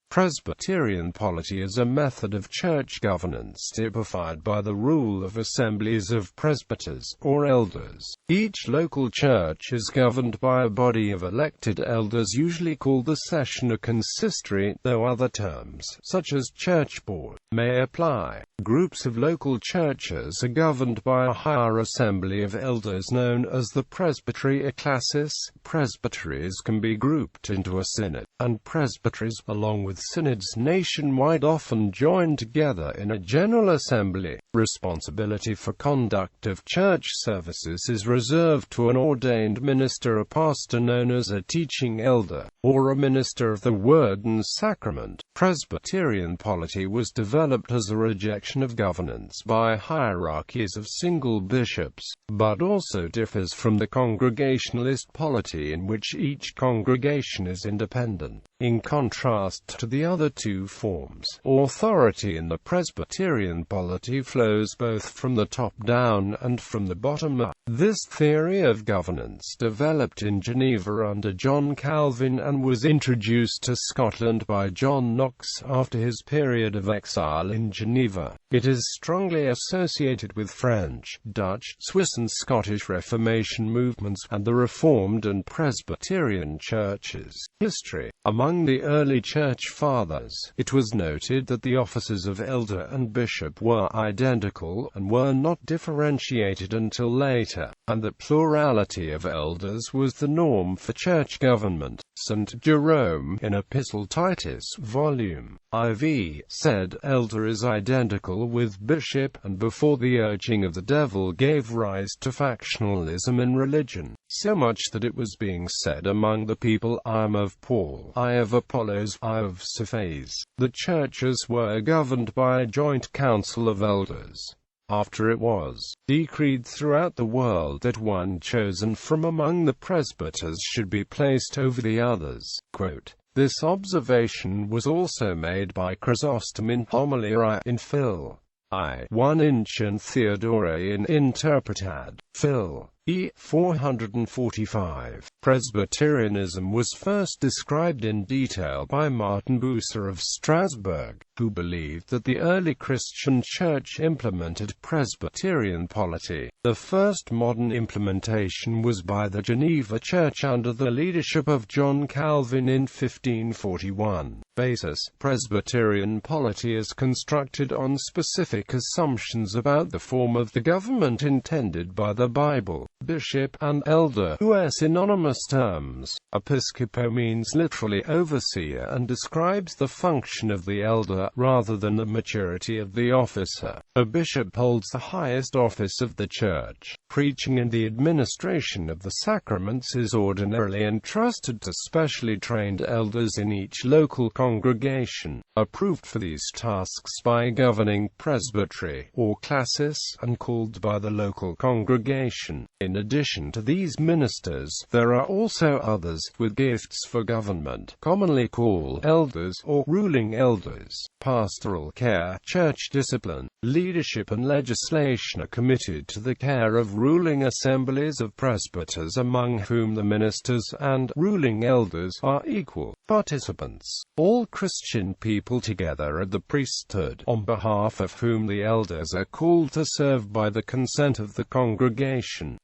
Presbyterian polity is a method of church governance typified by the rule of assemblies of presbyters, or elders. Each local church is governed by a body of elected elders, usually called the session or consistory, though other terms, such as church board, may apply. Groups of local churches are governed by a higher assembly of elders known as the presbytery or classis. Presbyteries can be grouped into a synod, and presbyteries, along with synods nationwide, often join together in a general assembly. Responsibility for conduct of church services is reserved to an ordained minister, a pastor known as a teaching elder, or a minister of the word and sacrament. Presbyterian polity was developed as a rejection of governance by hierarchies of single bishops, but also differs from the Congregationalist polity in which each congregation is independent. In contrast to the other two forms, authority in the Presbyterian polity flows both from the top down and from the bottom up. This theory of governance developed in Geneva under John Calvin and was introduced to Scotland by John Knox after his period of exile in Geneva. It is strongly associated with French, Dutch, Swiss and Scottish Reformation movements, and the Reformed and Presbyterian churches. History. Among the early Church Fathers, it was noted that the offices of elder and bishop were identical, and were not differentiated until later, and that plurality of elders was the norm for church government. St. Jerome, in Epistle Titus, Volume IV, said, "Elder is identical with bishop," and before the urging of the devil gave rise to factionalism in religion, so much that it was being said among the people, "I am of Paul, I of Apollos, I of Cephas." The churches were governed by a joint council of elders. After it was decreed throughout the world that one chosen from among the presbyters should be placed over the others. Quote, "This observation was also made by Chrysostom in Homily I in Phil. I 1 inch and Theodore in Interpretad. Phil. E. 445. Presbyterianism was first described in detail by Martin Bucer of Strasbourg, who believed that the early Christian Church implemented Presbyterian polity. The first modern implementation was by the Geneva Church under the leadership of John Calvin in 1541. Basis: Presbyterian polity is constructed on specific assumptions about the form of the government intended by the Bible. Bishop and elder are synonymous terms. Episcopo means literally overseer and describes the function of the elder, rather than the maturity of the officer. A bishop holds the highest office of the church. Preaching and the administration of the sacraments is ordinarily entrusted to specially trained elders in each local congregation, approved for these tasks by governing presbytery, or classis, and called by the local congregation. In addition to these ministers, there are also others with gifts for government, commonly called elders or ruling elders. Pastoral care, church discipline, leadership and legislation are committed to the care of ruling assemblies of presbyters, among whom the ministers and ruling elders are equal participants. All Christian people together at the priesthood, on behalf of whom the elders are called to serve by the consent of the congregation.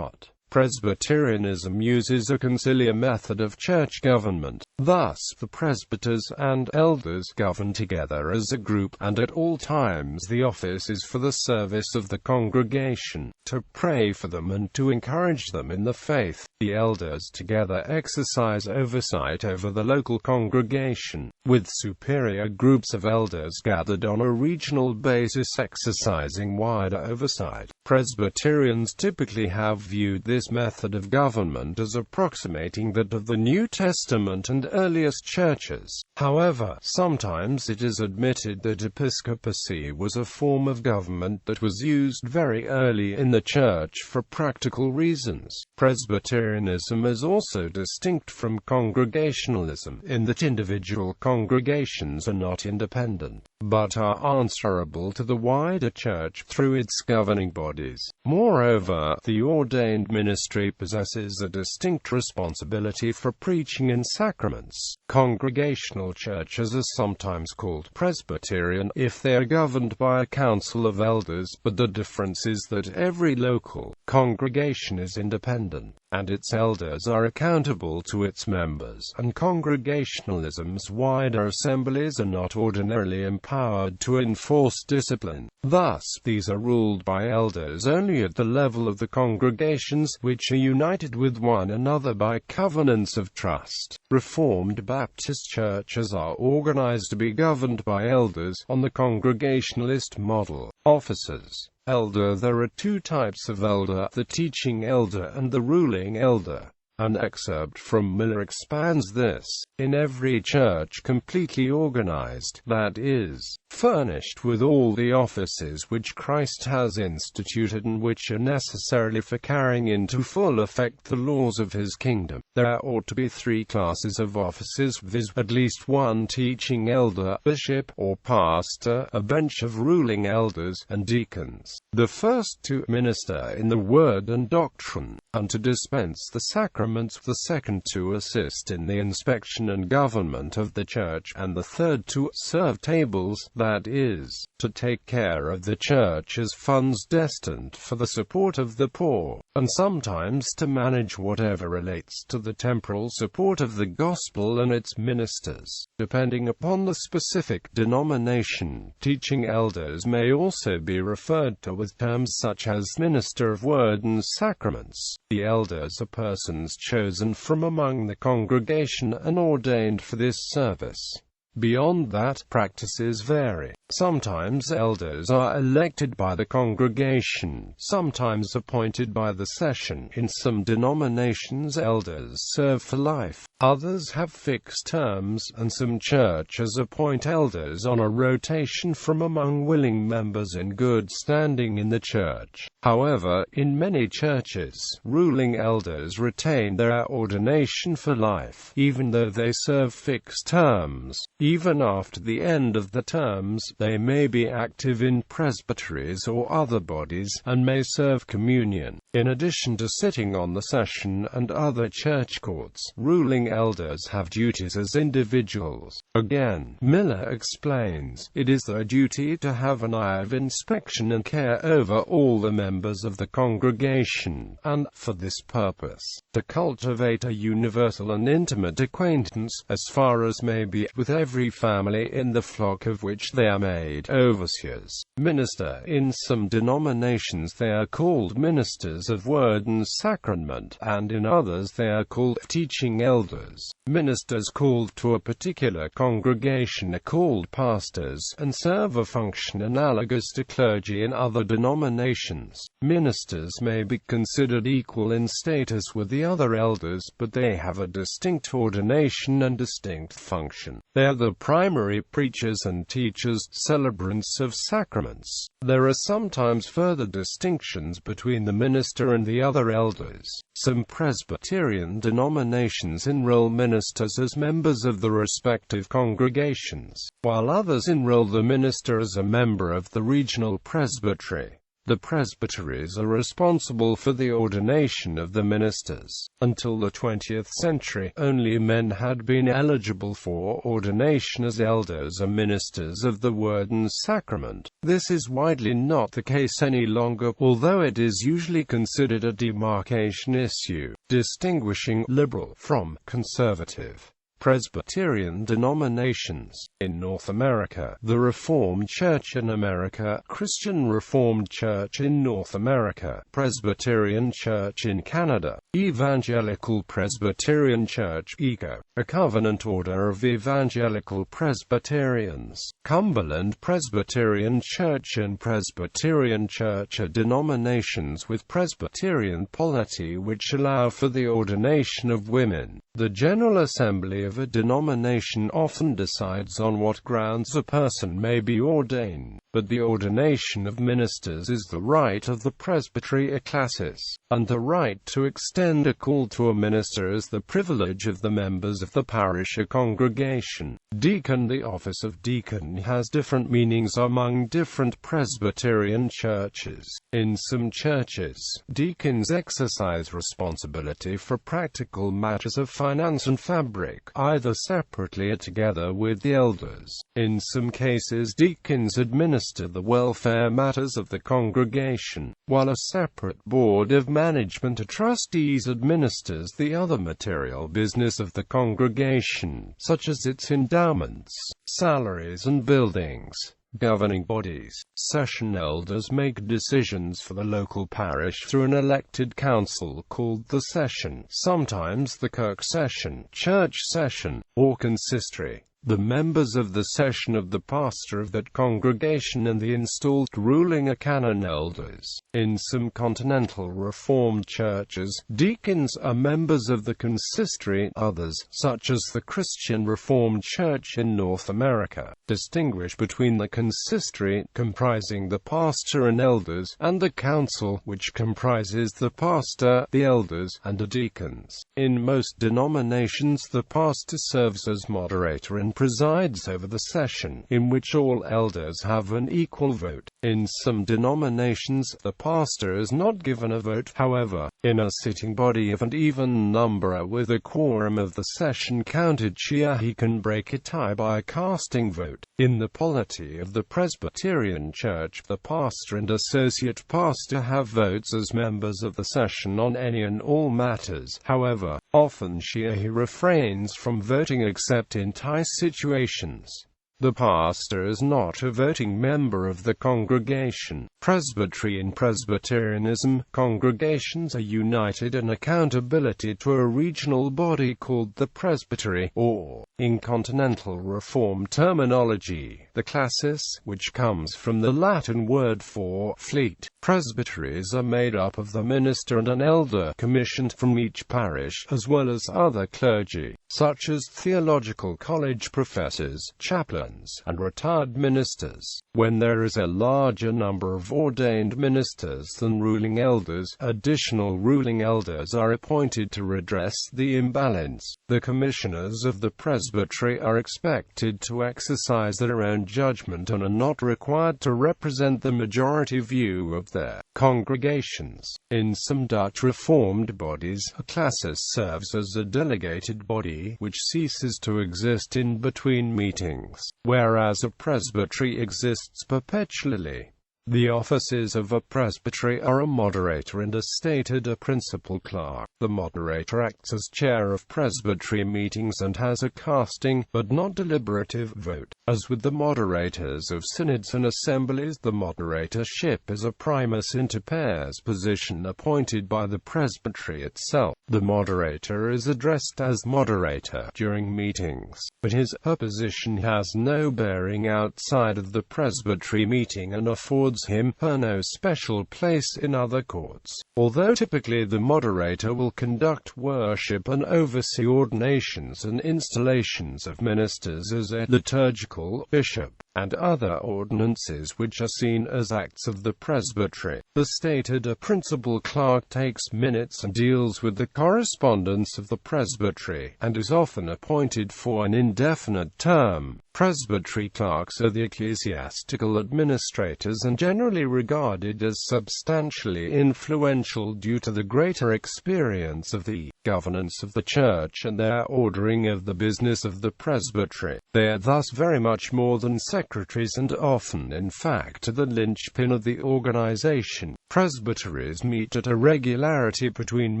Presbyterianism uses a conciliar method of church government. Thus, the presbyters and elders govern together as a group, and at all times the office is for the service of the congregation, to pray for them and to encourage them in the faith. The elders together exercise oversight over the local congregation, with superior groups of elders gathered on a regional basis exercising wider oversight. Presbyterians typically have viewed this method of government as approximating that of the New Testament and earliest churches. However, sometimes it is admitted that episcopacy was a form of government that was used very early in the church for practical reasons. Presbyterianism is also distinct from Congregationalism, in that individual congregations are not independent, but are answerable to the wider Church through its governing bodies. Moreover, the ordained ministry possesses a distinct responsibility for preaching in sacraments. Congregational churches are sometimes called Presbyterian if they are governed by a council of elders, but the difference is that every local congregation is independent, and its elders are accountable to its members, and Congregationalism's wider assemblies are not ordinarily empowered to enforce discipline. Thus, these are ruled by elders only at the level of the congregations, which are united with one another by covenants of trust. Reformed Baptist churches are organized to be governed by elders, on the Congregationalist model. Officers. Elder. There are two types of elder, the teaching elder and the ruling elder. An excerpt from Miller expands this. In every church completely organized, that is, furnished with all the offices which Christ has instituted and which are necessary for carrying into full effect the laws of his kingdom, there ought to be three classes of offices, viz. At least one teaching elder, bishop or pastor, a bench of ruling elders, and deacons. The first to minister in the word and doctrine, and to dispense the sacraments, the second to assist in the inspection and government of the church, and the third to serve tables, that is, to take care of the church's funds destined for the support of the poor, and sometimes to manage whatever relates to the temporal support of the gospel and its ministers. Depending upon the specific denomination, teaching elders may also be referred to with terms such as minister of word and sacraments. The elders are persons chosen from among the congregation and ordained for this service. Beyond that, practices vary. Sometimes elders are elected by the congregation, sometimes appointed by the session. In some denominations elders serve for life, others have fixed terms, and some churches appoint elders on a rotation from among willing members in good standing in the church. However, in many churches, ruling elders retain their ordination for life, even though they serve fixed terms. Even after the end of the terms, they may be active in presbyteries or other bodies, and may serve communion. In addition to sitting on the session and other church courts, ruling elders have duties as individuals. Again, Miller explains, it is their duty to have an eye of inspection and care over all the members of the congregation, and, for this purpose, to cultivate a universal and intimate acquaintance, as far as may be, with every family in the flock of which they are made overseers. Minister. In some denominations they are called ministers of word and sacrament, and in others they are called teaching elders. Ministers called to a particular congregation are called pastors, and serve a function analogous to clergy in other denominations. Ministers may be considered equal in status with the other elders, but they have a distinct ordination and distinct function. They are the primary preachers and teachers, celebrants of sacraments. There are sometimes further distinctions between the minister and the other elders. Some Presbyterian denominations enroll ministers as members of the respective congregations, while others enroll the minister as a member of the regional presbytery. The presbyteries are responsible for the ordination of the ministers. Until the 20th century, only men had been eligible for ordination as elders or ministers of the word and sacrament. This is widely not the case any longer, although it is usually considered a demarcation issue, distinguishing liberal from conservative Presbyterian denominations. In North America, the Reformed Church in America, Christian Reformed Church in North America, Presbyterian Church in Canada, Evangelical Presbyterian Church (ECO), a covenant order of Evangelical Presbyterians, Cumberland Presbyterian Church and Presbyterian Church are denominations with Presbyterian polity which allow for the ordination of women. The General Assembly of a denomination often decides on what grounds a person may be ordained. but the ordination of ministers is the right of the presbytery a classis, and the right to extend a call to a minister is the privilege of the members of the parish or congregation. Deacon. The office of deacon has different meanings among different Presbyterian churches. In some churches, deacons exercise responsibility for practical matters of finance and fabric, either separately or together with the elders. In some cases, deacons administer the welfare matters of the congregation, while a separate board of management or trustees administers the other material business of the congregation, such as its endowments, salaries and buildings. Governing bodies. Session elders make decisions for the local parish through an elected council called the session, sometimes the kirk session, church session, or consistory. The members of the session of the pastor of that congregation and the installed ruling or canon elders. In some continental Reformed churches, deacons are members of the consistory. Others, such as the Christian Reformed Church in North America, distinguish between the consistory, comprising the pastor and elders, and the council, which comprises the pastor, the elders, and the deacons. In most denominations, the pastor serves as moderator and presides over the session, in which all elders have an equal vote. In some denominations, the pastor is not given a vote. However, in a sitting body of an even number with a quorum of the session counted, he can break a tie by a casting vote. In the polity of the Presbyterian Church, the pastor and associate pastor have votes as members of the session on any and all matters. However, often he refrains from voting except in tie situations. The pastor is not a voting member of the congregation. Presbytery. In Presbyterianism, congregations are united in accountability to a regional body called the presbytery, or, in continental Reformed terminology, the classis, which comes from the Latin word for fleet. Presbyteries are made up of the minister and an elder commissioned from each parish, as well as other clergy, such as theological college professors, chaplains, and retired ministers. When there is a larger number of ordained ministers than ruling elders, additional ruling elders are appointed to redress the imbalance. The commissioners of the presbytery are expected to exercise their own judgment and are not required to represent the majority view of their congregations. In some Dutch Reformed bodies, a classis serves as a delegated body, which ceases to exist in between meetings, whereas a presbytery exists perpetually. The offices of a presbytery are a moderator and as stated a principal clerk. The moderator acts as chair of presbytery meetings and has a casting, but not deliberative, vote. As with the moderators of synods and assemblies, the moderatorship is a primus inter pares position appointed by the presbytery itself. The moderator is addressed as moderator during meetings, but her position has no bearing outside of the presbytery meeting and affords her no special place in other courts. Although typically the moderator will conduct worship and oversee ordinations and installations of ministers as a liturgical bishop, and other ordinances which are seen as acts of the presbytery. The stated principal clerk takes minutes and deals with the correspondence of the presbytery, and is often appointed for an indefinite term. Presbytery clerks are the ecclesiastical administrators and generally regarded as substantially influential due to the greater experience of the governance of the church and their ordering of the business of the presbytery. They are thus very much more than secretaries and often, in fact, the linchpin of the organization. Presbyteries meet at a regularity between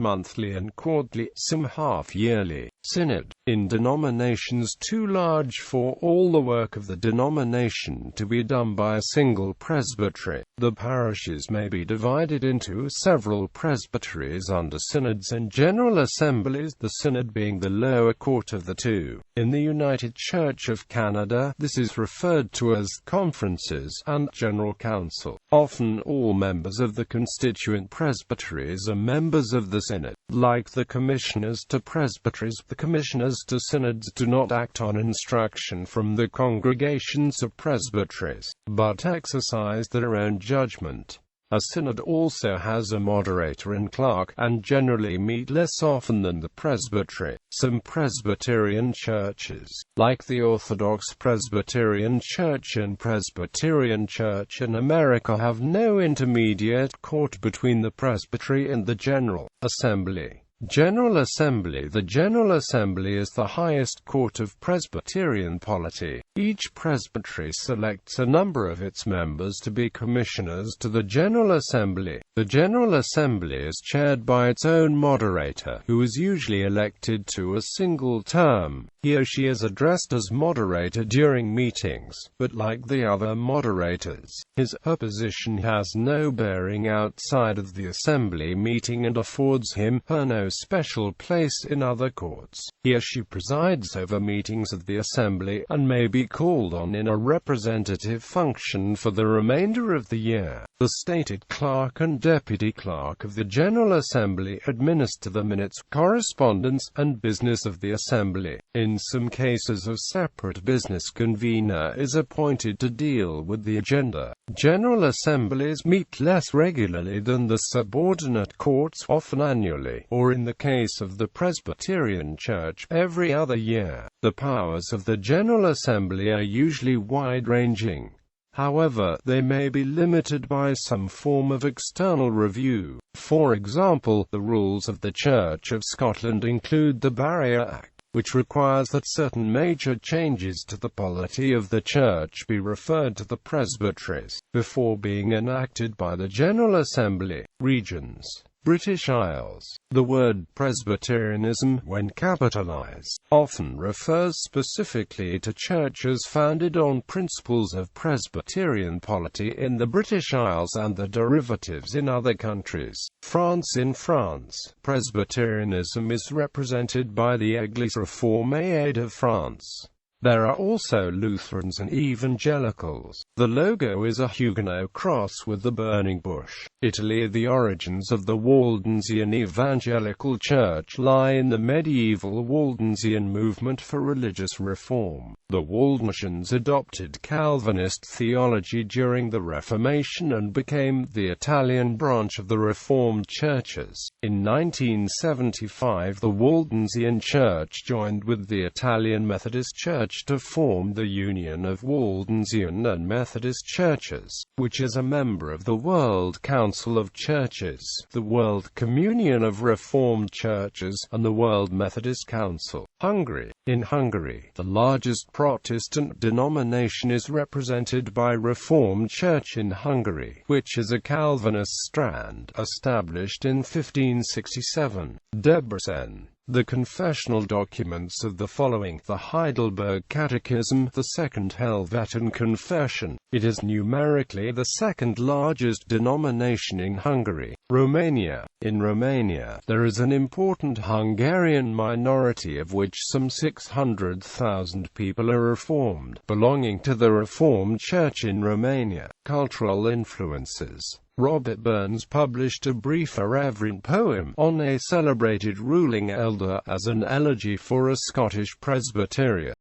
monthly and quarterly, some half-yearly. Synod. In denominations too large for all the work of the denomination to be done by a single presbytery, the parishes may be divided into several presbyteries under synods and general assemblies, the synod being the lower court of the two. In the United Church of Canada, this is referred to as conferences and general council. Often all members of the constituent presbyteries are members of the synod. Like the commissioners to presbyteries, the commissioners to synods do not act on instruction from from the congregations of presbyteries, but exercise their own judgment. A synod also has a moderator and clerk, and generally meet less often than the presbytery. Some Presbyterian churches, like the Orthodox Presbyterian Church and Presbyterian Church in America, have no intermediate court between the presbytery and the General Assembly. General Assembly. The General Assembly is the highest court of Presbyterian polity. Each presbytery selects a number of its members to be commissioners to the General Assembly. The General Assembly is chaired by its own moderator, who is usually elected to a single term. He or she is addressed as moderator during meetings, but like the other moderators, his/her position has no bearing outside of the assembly meeting and affords him/her no special place in other courts. He or she presides over meetings of the assembly, and may be called on in a representative function for the remainder of the year. The stated clerk and deputy clerk of the General Assembly administer the minutes, correspondence, and business of the assembly. In some cases, a separate business convener is appointed to deal with the agenda. General Assemblies meet less regularly than the subordinate courts, often annually, or in the case of the Presbyterian Church, every other year. The powers of the General Assembly are usually wide-ranging. However, they may be limited by some form of external review. For example, the rules of the Church of Scotland include the Barrier Act, which requires that certain major changes to the polity of the Church be referred to the presbyteries, before being enacted by the General Assembly. Regions. British Isles. The word Presbyterianism, when capitalized, often refers specifically to churches founded on principles of Presbyterian polity in the British Isles and the derivatives in other countries. France. In France, Presbyterianism is represented by the Église Réformée de France. There are also Lutherans and Evangelicals. The logo is a Huguenot cross with the burning bush. Italy. The origins of the Waldensian Evangelical Church lie in the medieval Waldensian movement for religious reform. The Waldensians adopted Calvinist theology during the Reformation and became the Italian branch of the Reformed churches. In 1975, the Waldensian Church joined with the Italian Methodist Church to form the Union of Waldensian and Methodist Churches, which is a member of the World Council of Churches, the World Communion of Reformed Churches, and the World Methodist Council. Hungary. In Hungary, the largest Protestant denomination is represented by Reformed Church in Hungary, which is a Calvinist strand, established in 1567. Debrecen. The confessional documents of the following: the Heidelberg Catechism, the Second Helvetic Confession. It is numerically the second largest denomination in Hungary. Romania. In Romania, there is an important Hungarian minority, of which some 600,000 people are Reformed, belonging to the Reformed Church in Romania. Cultural influences. Robert Burns published a brief irreverent poem on a celebrated ruling elder as an elegy for a Scottish Presbyterian.